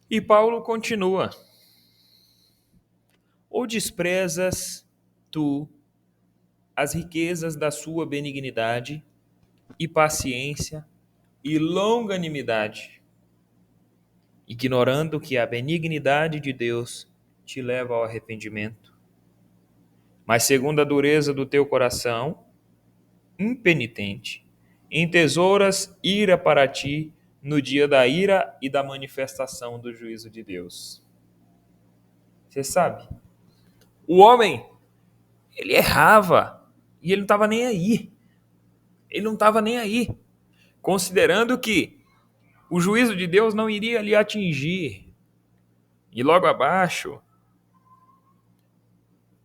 E Paulo continua: ou desprezas tu as riquezas da sua benignidade e paciência e longanimidade, ignorando que a benignidade de Deus te leva ao arrependimento, mas segundo a dureza do teu coração, impenitente, entesouras ira para ti no dia da ira e da manifestação do juízo de Deus. Você sabe, o homem, ele errava e ele não estava nem aí. Ele não estava nem aí, considerando que o juízo de Deus não iria lhe atingir. E logo abaixo,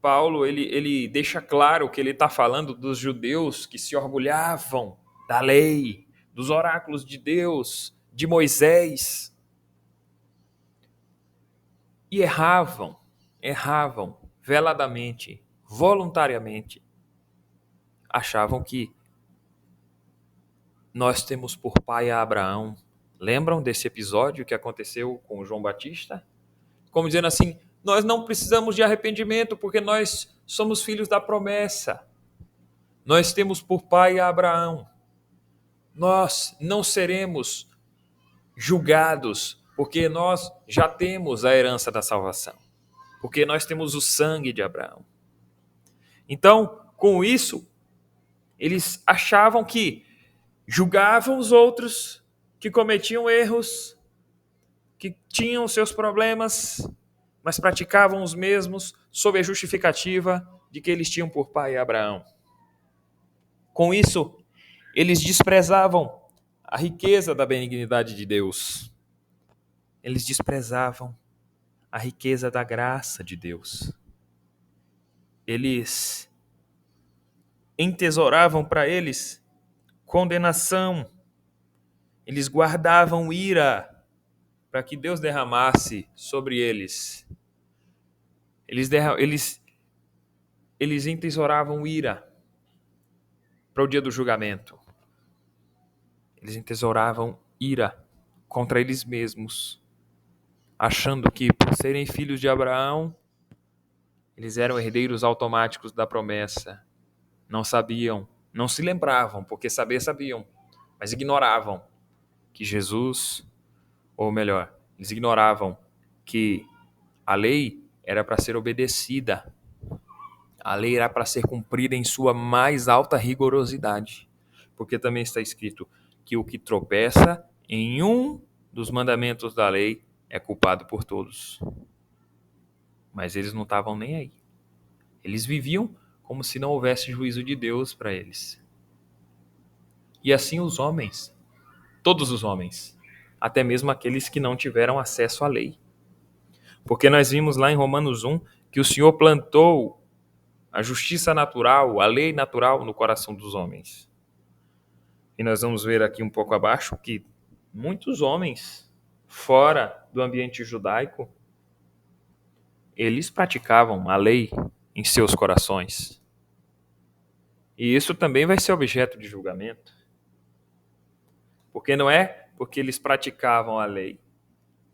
Paulo ele deixa claro que ele está falando dos judeus que se orgulhavam da lei, dos oráculos de Deus, de Moisés, e erravam veladamente, voluntariamente. Achavam que nós temos por pai a Abraão. Lembram desse episódio que aconteceu com João Batista? Como dizendo assim, nós não precisamos de arrependimento porque nós somos filhos da promessa. Nós temos por pai a Abraão. Nós não seremos julgados porque nós já temos a herança da salvação. Porque nós temos o sangue de Abraão. Então, com isso, eles achavam que julgavam os outros que cometiam erros, que tinham seus problemas, mas praticavam os mesmos sob a justificativa de que eles tinham por pai Abraão. Com isso, eles desprezavam a riqueza da benignidade de Deus. Eles desprezavam a riqueza da graça de Deus. Eles entesouravam para eles condenação. Eles guardavam ira para que Deus derramasse sobre eles. Eles entesouravam ira para o dia do julgamento. Eles entesouravam ira contra eles mesmos, achando que, por serem filhos de Abraão, eles eram herdeiros automáticos da promessa. Não sabiam, não se lembravam, porque saber sabiam, mas ignoravam que Jesus, ou melhor, eles ignoravam que a lei era para ser obedecida. A lei era para ser cumprida em sua mais alta rigorosidade, porque também está escrito que o que tropeça em um dos mandamentos da lei é culpado por todos. Mas eles não estavam nem aí. Eles viviam como se não houvesse juízo de Deus para eles. E assim os homens, todos os homens, até mesmo aqueles que não tiveram acesso à lei. Porque nós vimos lá em Romanos 1 que o Senhor plantou a justiça natural, a lei natural no coração dos homens. E nós vamos ver aqui um pouco abaixo que muitos homens fora do ambiente judaico, eles praticavam a lei em seus corações. E isso também vai ser objeto de julgamento. Porque não é porque eles praticavam a lei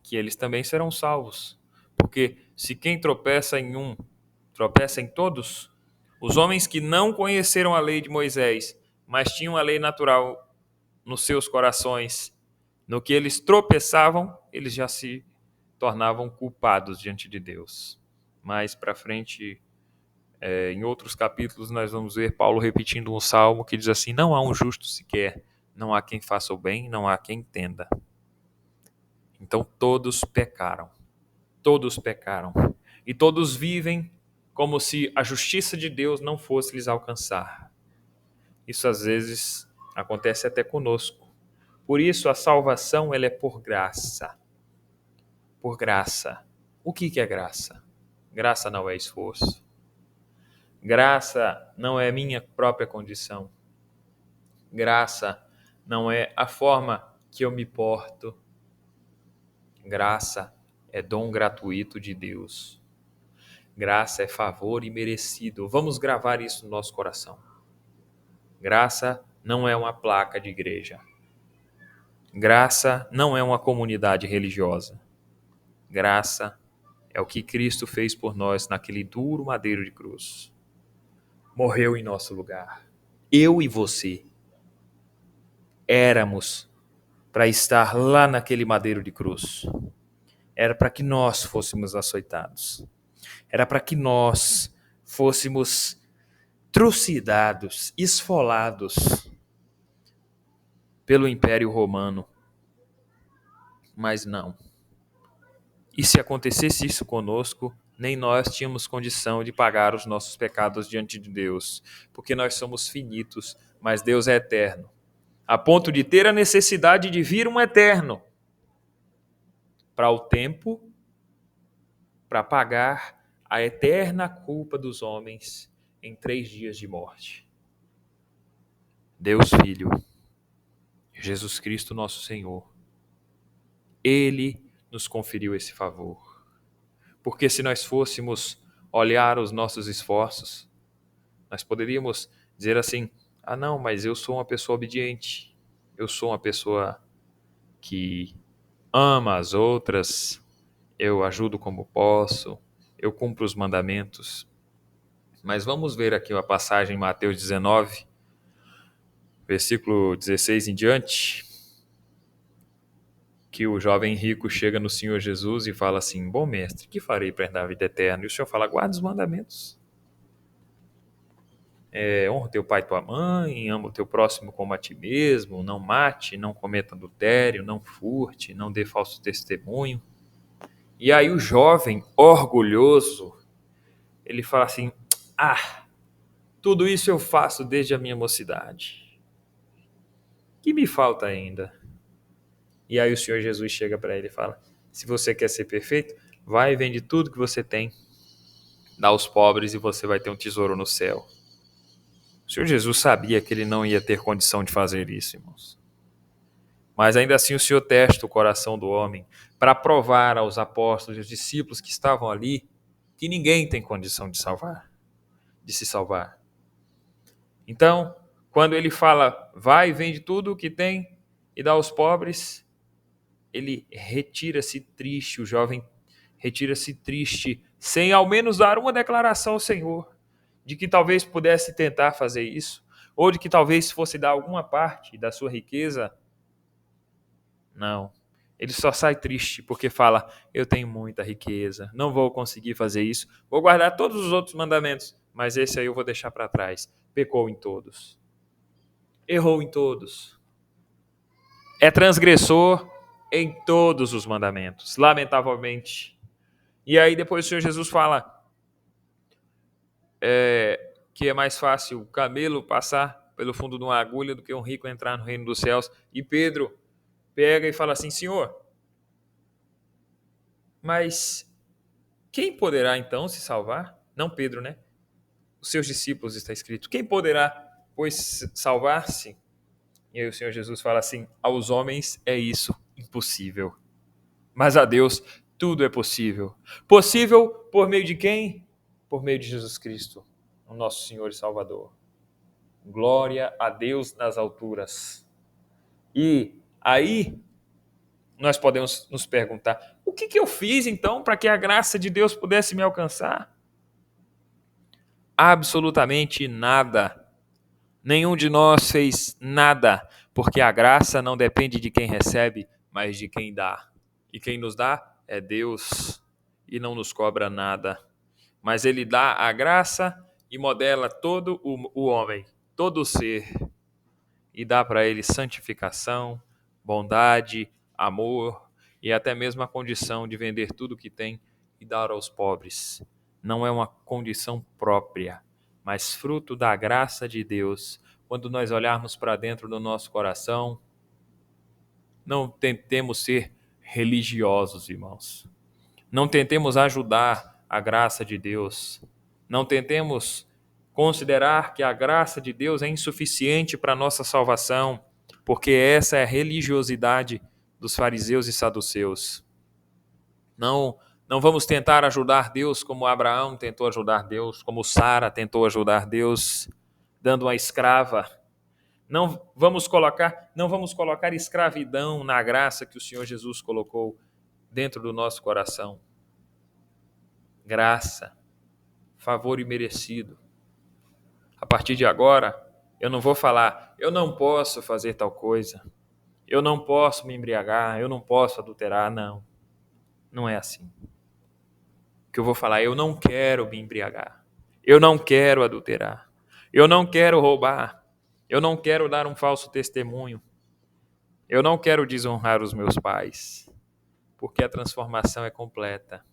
que eles também serão salvos. Porque se quem tropeça em um, tropeça em todos, os homens que não conheceram a lei de Moisés, mas tinham a lei natural nos seus corações, no que eles tropeçavam, eles já se tornavam culpados diante de Deus. Mais para frente, em outros capítulos, nós vamos ver Paulo repetindo um salmo que diz assim: não há um justo sequer, não há quem faça o bem, não há quem entenda. Então todos pecaram. Todos pecaram. E todos vivem como se a justiça de Deus não fosse lhes alcançar. Isso às vezes acontece até conosco. Por isso a salvação ela é por graça. Por graça. O que é graça? Graça não é esforço. Graça não é minha própria condição. Graça não é a forma que eu me porto. Graça é dom gratuito de Deus. Graça é favor imerecido. Vamos gravar isso no nosso coração. Graça não é uma placa de igreja. Graça não é uma comunidade religiosa. Graça é o que Cristo fez por nós naquele duro madeiro de cruz. Morreu em nosso lugar. Eu e você éramos para estar lá naquele madeiro de cruz. Era para que nós fôssemos açoitados. Era para que nós fôssemos trucidados, esfolados pelo Império Romano. Mas não. E se acontecesse isso conosco, nem nós tínhamos condição de pagar os nossos pecados diante de Deus, porque nós somos finitos, mas Deus é eterno, a ponto de ter a necessidade de vir um eterno para o tempo, para pagar a eterna culpa dos homens em 3 dias de morte. Deus Filho, Jesus Cristo nosso Senhor, Ele nos conferiu esse favor. Porque se nós fôssemos olhar os nossos esforços, nós poderíamos dizer assim, não, mas eu sou uma pessoa obediente, eu sou uma pessoa que ama as outras, eu ajudo como posso, eu cumpro os mandamentos. Mas vamos ver aqui a passagem em Mateus 19, versículo 16 em diante, que o jovem rico chega no Senhor Jesus e fala assim, bom mestre, que farei para herdar a vida eterna? E o Senhor fala, guarda os mandamentos. Honra teu pai e tua mãe, ama o teu próximo como a ti mesmo, não mate, não cometa adultério, não furte, não dê falso testemunho. E aí o jovem, orgulhoso, ele fala assim, tudo isso eu faço desde a minha mocidade. O que me falta ainda? E aí o Senhor Jesus chega para ele e fala, se você quer ser perfeito, vai e vende tudo que você tem, dá aos pobres e você vai ter um tesouro no céu. O Senhor Jesus sabia que ele não ia ter condição de fazer isso, irmãos. Mas ainda assim o Senhor testa o coração do homem para provar aos apóstolos e aos discípulos que estavam ali que ninguém tem condição de se salvar. Então, quando ele fala, vai e vende tudo o que tem e dá aos pobres, ele retira-se triste, o jovem retira-se triste, sem ao menos dar uma declaração ao Senhor, de que talvez pudesse tentar fazer isso, ou de que talvez fosse dar alguma parte da sua riqueza. Não, ele só sai triste porque fala, eu tenho muita riqueza, não vou conseguir fazer isso, vou guardar todos os outros mandamentos, mas esse aí eu vou deixar para trás. Pecou em todos, errou em todos, é transgressor em todos os mandamentos, lamentavelmente. E aí depois o Senhor Jesus fala que é mais fácil o camelo passar pelo fundo de uma agulha do que um rico entrar no reino dos céus. E Pedro pega e fala assim, Senhor, mas quem poderá então se salvar? Não Pedro, né? Os seus discípulos está escrito. Quem poderá, pois, salvar-se? E aí o Senhor Jesus fala assim, aos homens é isso impossível, mas a Deus tudo é possível. Possível por meio de quem? Por meio de Jesus Cristo, o nosso Senhor e Salvador. Glória a Deus nas alturas. E aí nós podemos nos perguntar, o que eu fiz então para que a graça de Deus pudesse me alcançar? Absolutamente nada. Nenhum de nós fez nada, porque a graça não depende de quem recebe, mas de quem dá. E quem nos dá é Deus, e não nos cobra nada. Mas Ele dá a graça e modela todo o homem, todo o ser, e dá para ele santificação, bondade, amor e até mesmo a condição de vender tudo o que tem e dar aos pobres. Não é uma condição própria, mas fruto da graça de Deus. Quando nós olharmos para dentro do nosso coração, não tentemos ser religiosos, irmãos. Não tentemos ajudar a graça de Deus. Não tentemos considerar que a graça de Deus é insuficiente para a nossa salvação, porque essa é a religiosidade dos fariseus e saduceus. Não vamos tentar ajudar Deus como Abraão tentou ajudar Deus, como Sara tentou ajudar Deus, dando uma escrava. Não vamos colocar escravidão na graça que o Senhor Jesus colocou. dentro do nosso coração. Graça, favor imerecido. A partir de agora, eu não vou falar, eu não posso fazer tal coisa, eu não posso me embriagar, eu não posso adulterar. Não, não é assim. O que eu vou falar, eu não quero me embriagar, eu não quero adulterar, eu não quero roubar, eu não quero dar um falso testemunho, eu não quero desonrar os meus pais, porque a transformação é completa.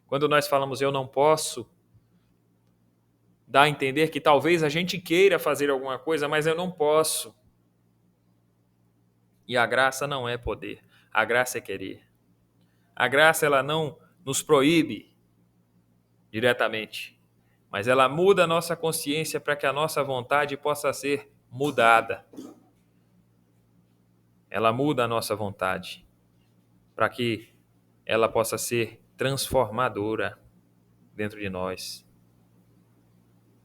Quando nós falamos eu não posso, dá a entender que talvez a gente queira fazer alguma coisa, mas eu não posso. E a graça não é poder, a graça é querer. A graça, ela não nos proíbe diretamente, mas ela muda a nossa consciência para que a nossa vontade possa ser mudada. Ela muda a nossa vontade para que ela possa ser transformadora dentro de nós.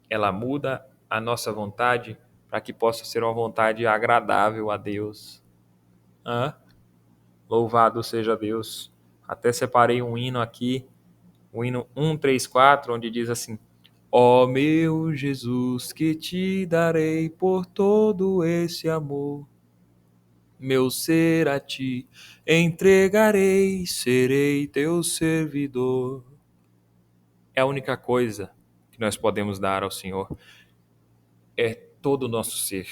Ela muda a nossa vontade para que possa ser uma vontade agradável a Deus. Louvado seja Deus. Até separei um hino aqui, o hino 134, onde diz assim: ó meu Jesus, que te darei por todo esse amor, meu ser a ti entregarei, serei teu servidor. É a única coisa que nós podemos dar ao Senhor, é todo o nosso ser,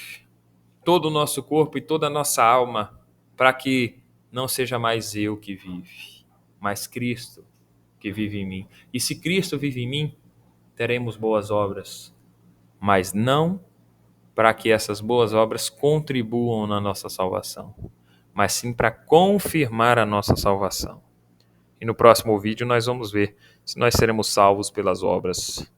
todo o nosso corpo e toda a nossa alma, para que não seja mais eu que vive, mas Cristo que vive em mim. E se Cristo vive em mim, teremos boas obras, mas não para que essas boas obras contribuam na nossa salvação, mas sim para confirmar a nossa salvação. E no próximo vídeo nós vamos ver se nós seremos salvos pelas obras.